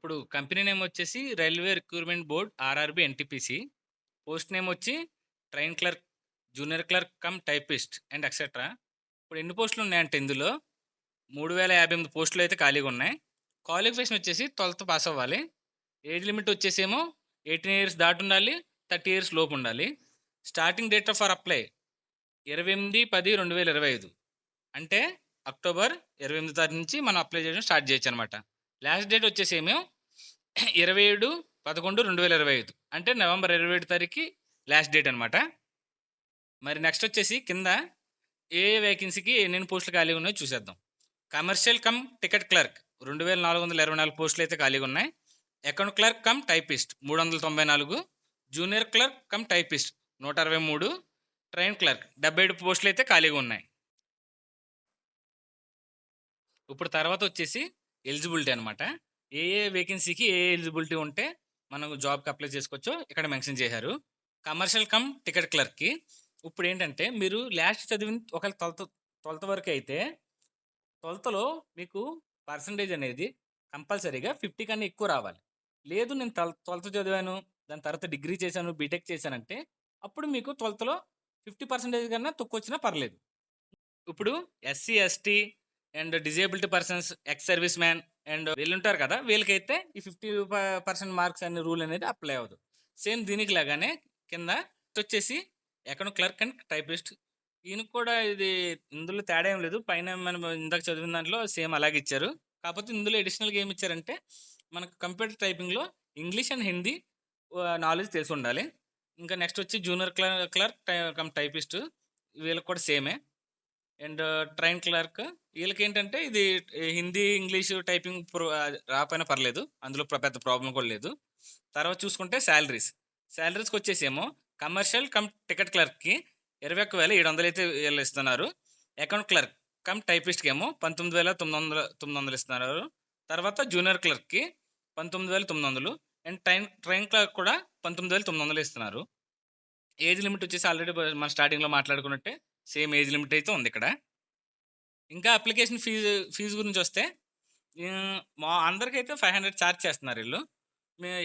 ఇప్పుడు company name వచ్చేసి railway recruitment board RRB NTPC. Post name వచ్చి train clerk, junior clerk cum typist and etcetera. ఇప్పుడు ఎన్ని పోస్టులు ఉన్నాయంటే ఇందులో 3058 పోస్టులు అయితే ఖాళీగా ఉన్నాయి. క్వాలిఫికేషన్ వచ్చేసి 12th పాస్ అవ్వాలి. ఏజ్ లిమిట్ వచ్చేసేమో 18 ఇయర్స్ దాటి ఉండాలి, 30 ఇయర్స్ లోపు ఉండాలి. Starting date of for apply 28/10/2025, అంటే అక్టోబర్ 28 తారీఖు నుంచి మనం అప్లై చేయడం స్టార్ట్ చేయొచ్చు అనమాట. లాస్ట్ డేట్ వచ్చేసేమో 27/11/2025, అంటే నవంబర్ 27 తారీఖుకి లాస్ట్ డేట్ అనమాట. మరి నెక్స్ట్ వచ్చేసి కింద ఏ వేకెన్సీకి ఎన్ని పోస్టులు ఖాళీగా ఉన్నాయో చూసేద్దాం. కమర్షియల్ కమ్ టికెట్ క్లర్క్ 2424 పోస్టులు అయితే ఖాళీగా ఉన్నాయి. Account clerk cum typist 394, junior clerk cum typist 163, train clerk 77 పోస్టులు అయితే ఖాళీగా ఉన్నాయి. ఇప్పుడు తర్వాత వచ్చేసి ఎలిజిబిలిటీ అనమాట. ఏ ఏ వేకెన్సీకి ఏ ఎలిజిబిలిటీ ఉంటే మనం జాబ్కి అప్లై చేసుకోవచ్చో ఇక్కడ మెన్షన్ చేశారు. కమర్షియల్ కమ్ టికెట్ క్లర్క్కి ఇప్పుడు ఏంటంటే మీరు లాస్ట్ చదివిన ఒకవేళ 12th వరకు అయితే 12thలో మీకు పర్సంటేజ్ అనేది కంపల్సరీగా 50 కన్నా ఎక్కువ రావాలి. లేదు నేను 12th చదివాను, దాని తర్వాత డిగ్రీ చేశాను, బీటెక్ చేశానంటే అప్పుడు మీకు 12thలో 50% కన్నా తక్కువ వచ్చినా పర్లేదు. ఇప్పుడు SC, ST and disability persons, ex service man and వీళ్ళుంటారు కదా! వీళ్ళకైతే ఈ 50% మార్క్స్ అనే రూల్ అనేది అప్లై అవ్వదు. సేమ్ దీనికి లాగానే కింద వచ్చేసి అకౌంట్ క్లర్క్ అండ్ టైపిస్ట్. ఈయనకి కూడా ఇది ఇందులో తేడా ఏం లేదు. పైన మనం ఇందాక చదివిన దాంట్లో సేమ్ అలాగే ఇచ్చారు. కాకపోతే ఇందులో అడిషనల్‌గా ఏమి ఇచ్చారంటే మనకు కంప్యూటర్ టైపింగ్‌లో ఇంగ్లీష్ అండ్ హిందీ నాలెడ్జ్ తెలిసి ఉండాలి. ఇంకా నెక్స్ట్ వచ్చి జూనియర్ క్లర్క్ కమ్ టైపిస్ట్, వీళ్ళకి కూడా సేమే. అండ్ ట్రైన్ క్లర్క్ వీళ్ళకేంటంటే ఇది హిందీ, ఇంగ్లీషు టైపింగ్ రాకపోయినా పర్లేదు. అందులో పెద్ద ప్రాబ్లమ్ కూడా లేదు. తర్వాత చూసుకుంటే శాలరీస్‌కి వచ్చేసేమో కమర్షియల్ కమ్ టికెట్ క్లర్క్‌కి 21,700 అయితే వీళ్ళు ఇస్తున్నారు. అకౌంట్ క్లర్క్ కమ్ టైపిస్ట్‌కి ఏమో 19,900 ఇస్తున్నారు. తర్వాత జూనియర్ క్లర్క్‌కి 19,900 అండ్ ట్రైన్ క్లర్క్ కూడా 19,900 ఇస్తున్నారు. ఏజ్ లిమిట్ వచ్చేసి ఆల్రెడీ మనం స్టార్టింగ్‌లో మాట్లాడుకున్నట్టే సేమ్ ఏజ్ లిమిట్ అయితే ఉంది ఇక్కడ. ఇంకా అప్లికేషన్ ఫీజు గురించొస్తే మా అందరికైతే 500 చార్జ్ చేస్తున్నారు ఈళ్ళు.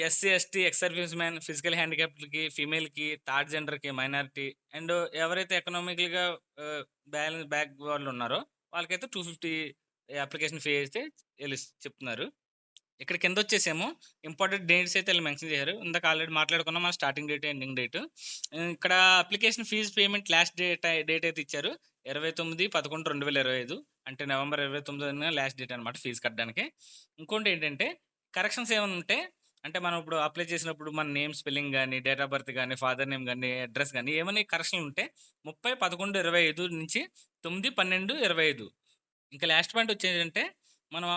SC, ST, ex service man, physical హ్యాండిక్యాప్డ్‌కి, ఫీమేల్‌కి, థర్డ్ జెండర్‌కి, మైనారిటీ అండ్ ఎవరైతే ఎకనామికల్‌గా బ్యాక్ వాళ్ళు ఉన్నారో వాళ్ళకైతే 250 అప్లికేషన్ ఫీ అయితే ఈళ్ళు చెప్తున్నారు. ఇక్కడ కిందొచ్చేసేమో ఇంపార్టెంట్ డేట్స్ అయితే ఈళ్ళు మెన్షన్ చేశారు. ఇందాక ఆల్రెడీ మాట్లాడుకున్నాం మన స్టార్టింగ్ డేట్, ఎండింగ్ డేట్. ఇక్కడ application fee payment last date అయితే ఇచ్చారు. 29/11/2025, అంటే నవంబర్ 29న లాస్ట్ డేట్ అనమాట ఫీజు కట్టడానికి. ఇంకోటేంటంటే కరెక్షన్స్ ఏమన్నా ఉంటే, అంటే మనం ఇప్పుడు అప్లై చేసినప్పుడు మన నేమ్ స్పెల్లింగ్ గాని, డేట్ ఆఫ్ బర్త్ గాని, ఫాదర్ నేమ్ గాని, అడ్రెస్ గాని ఏమైనా కరెక్షన్‌లు ఉంటే 30/11/25 నుంచి 9/12/25. ఇంకా లాస్ట్ పాయింట్ వచ్చేదంటే మనం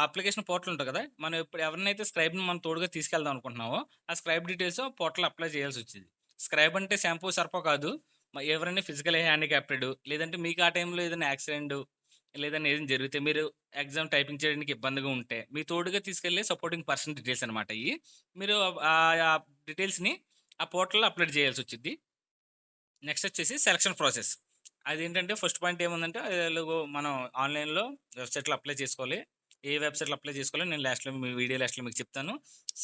అప్లికేషన్ పోర్టల్ ఉంటది కదా! మనం ఇప్పుడు ఎవరినైతే స్క్రైబ్‌ని మనం తోడుగా తీసుకెళ్దాం అనుకుంటున్నామో, ఆ స్క్రైబ్ డీటెయిల్స్ పోర్టల్‌లో అప్లై చేయాల్సొచ్చేది. స్క్రైబ్ అంటే షాంపూ, సర్ఫో కాదు. ఎవరైనా ఫిజికల్ హ్యాండిక్యాప్టెడ్, లేదంటే మీకు ఆ టైంలో ఏదైనా యాక్సిడెంట్ లేదన్నా ఏదైనా జరిగితే మీరు ఎగ్జామ్ టైపింగ్ చేయడానికి ఇబ్బందిగా ఉంటే, మీ తోడుగా తీసుకెళ్ళే సపోర్టింగ్ పర్సన్ డీటెయిల్స్ అనమాట ఇయి. మీరు ఆ డీటెయిల్స్‌ని ఆ పోర్టల్‌లో అప్‌లోడ్ చేయాల్సొచ్చిద్ది. నెక్స్ట్ వచ్చేసి సెలక్షన్ ప్రాసెస్. అదేంటంటే ఫస్ట్ పాయింట్ ఏముందంటే మనం ఆన్‌లైన్‌లో వెబ్‌సైట్‌లో అప్లై చేసుకోవాలి. ఏ వెబ్‌సైట్‌లో అప్లై చేసుకోవాలో నేను వీడియో లాస్ట్‌లో మీకు చెప్తాను.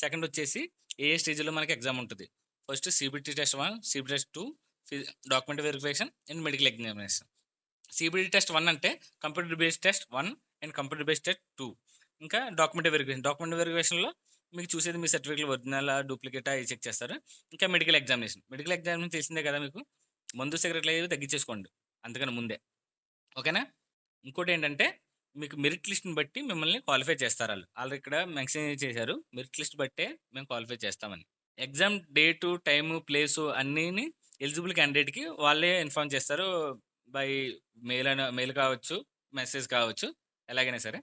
సెకండ్ వచ్చేసి ఏ స్టేజ్‌లో మనకి ఎగ్జామ్ ఉంటది. First CBT test 1, CBT test 2, ఫి document verification and medical examination. CBT test 1 అంటే computer based test 1 and computer based test 2. ఇంకా డాక్యుమెంట్ వెరిఫికేషన్. డాక్యుమెంట్ వెరిఫికేషన్‌లో మీకు చూసేది మీ సర్టిఫికేట్‌లు ఒరిజినలా, డూప్లికేటా అయి చెక్ చేస్తారు. ఇంకా మెడికల్ ఎగ్జామినేషన్. మెడికల్ ఎగ్జామినేషన్ తెలిసిందే కదా మీకు. మందు, సిగరెట్లు అవి తగ్గించేసుకోండి అంతకన్నా ముందే. ఓకేనా? ఇంకోటేంటంటే మీకు మెరిట్ లిస్ట్‌ని బట్టి మిమ్మల్ని క్వాలిఫై చేస్తారాళ్ళు. ఆళ్ళిక్కడ ఇక్కడ మెన్షన్ చేశారు. మెరిట్ లిస్ట్ బట్టే మేము క్వాలిఫై చేస్తామని. ఎగ్జామ్ డేటు, టైము, ప్లేసు అన్నీని ఎలిజిబుల్ క్యాండిడేట్‌కి వాళ్ళే ఇన్ఫార్మ్ చేస్తారు. బై మెయిల్ కావచ్చు, మెసేజ్ కావచ్చు, ఎలాగైనా సరే.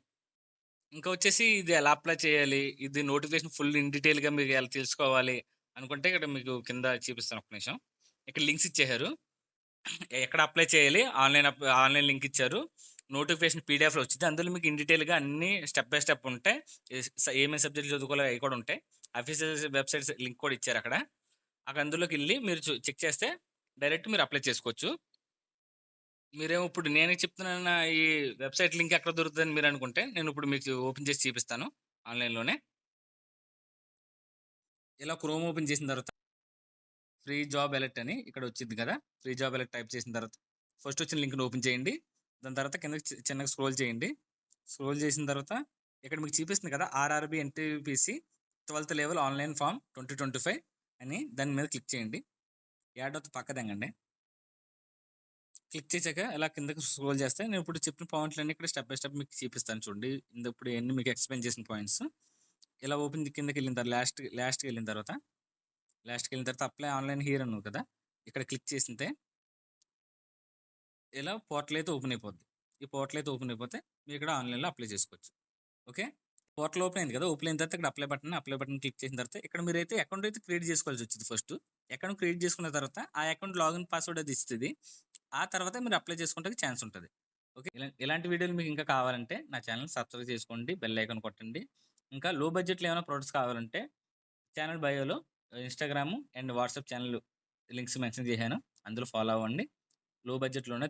ఇంకా వచ్చేసి ఇది ఎలా అప్లై చేయాలి? ఇది నోటిఫికేషన్ ఫుల్ ఇన్ డీటెయిల్‌గా మీరు ఎలా తెలుసుకోవాలి అనుకుంటే ఇక్కడ మీకు కింద చూపిస్తాను ఒక్క నిమిషం. ఇక్కడ లింక్స్ ఇచ్చేశారు. ఎక్కడ అప్లై చేయాలి? ఆన్‌లైన్ లింక్ ఇచ్చారు. నోటిఫికేషన్ పీడీఎఫ్‌లో వచ్చిద్ది. అందులో మీకు ఇన్ డీటెయిల్‌గా అన్నీ స్టెప్ బై స్టెప్ ఉంటాయి. ఏమేమి సబ్జెక్ట్‌లు చదువుకోవాలో అయి కూడా ఉంటాయి. అఫీషియల్ వెబ్‌సైట్స్ లింక్ కూడా ఇచ్చారక్కడ. అందులోకెళ్ళి మీరు చెక్ చేస్తే డైరెక్ట్ మీరు అప్లై చేసుకోవచ్చు. మీరేమో ఇప్పుడు నేను చెప్తున్న ఈ వెబ్‌సైట్ లింక్ ఎక్కడ దొరుకుతదని మీరనుకుంటే, నేనిప్పుడు మీకు ఓపెన్ చేసి చూపిస్తాను ఆన్‌లైన్‌లోనే. ఇలా క్రోమ్ ఓపెన్ చేసిన తర్వాత ఫ్రీ జాబ్ అలర్ట్ అని ఇక్కడ వచ్చింది కదా, ఫ్రీ జాబ్ అలర్ట్ టైప్ చేసిన తర్వాత ఫస్ట్ వచ్చిన లింక్ని ఓపెన్ చేయండి. దాని తర్వాత కిందకి చిన్నగా స్క్రోల్ చేయండి. స్క్రోల్ చేసిన తర్వాత ఇక్కడ మీకు చూపిస్తుంది కదా RRB NTPC 12th level online form 2025 అని, దాని మీద క్లిక్ చేయండి. యాడ్ అవుతుంది, పక్క తెంగండి. క్లిక్ చేశాక ఇలా కిందకి స్క్రోల్ చేస్తే నేను ఇప్పుడు చెప్పిన పాయింట్లన్నీ ఇక్కడ స్టెప్ బై స్టెప్ మీకు చూపిస్తాను చూడండి. ఇప్పుడు ఎన్ని మీకు ఎక్స్ప్లెయిన్ చేసిన పాయింట్స్ ఇలా ఓపెన్ కిందకి వెళ్ళిన తర్వాత లాస్ట్కి వెళ్ళిన తర్వాత అప్లై ఆన్లైన్ హియర్ అన్నావు కదా, ఇక్కడ క్లిక్ చేస్తే ఇలా పోర్టల్ అయితే ఓపెన్ అయిపోద్ది. ఈ పోర్టల్ అయితే ఓపెన్ అయిపోతే మీరు ఇక్కడ ఆన్లైన్లో అప్లై చేసుకోవచ్చు. ఓకే, పోర్టల్ ఓపెన్ అయింది కదా, ఓపెన్ అయిన తర్వాత ఇక్కడ అప్లై బటన్ క్లిక్ చేసిన తర్వాత ఇక్కడ మీరు అయితే అకౌంట్ అయితే క్రియేట్ చేసుకోవాల్సి వచ్చింది. ఫస్ట్ అకౌంట్ క్రియేట్ చేసుకున్న తర్వాత ఆ అకౌంట్ లాగిన్ పాస్వర్డ్ అది ఇస్తుంది. ఆ తర్వాత మీరు అప్లై చేసుకోవడానికి ఛాన్స్ ఉంటుంది. ఓకే, ఇలాంటి వీడియోలు మీకు ఇంకా కావాలంటే నా ఛానల్ సబ్స్క్రైబ్ చేసుకోండి, బెల్ ఐకాన్ కొట్టండి. ఇంకా లో బడ్జెట్లో ఏమైనా ప్రొడక్ట్స్ కావాలంటే ఛానల్ బయోలో Instagram and WhatsApp channel links mention చేశాను, అందులో ఫాలో అవ్వండి. లో బడ్జెట్లోనే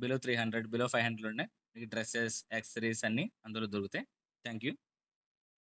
బిలో 300 బిలో 500 ఉన్నాయి మీకు డ్రెస్సెస్ యాక్సెసరీస్ అన్నీ అందులో దొరుకుతాయి. Thank you.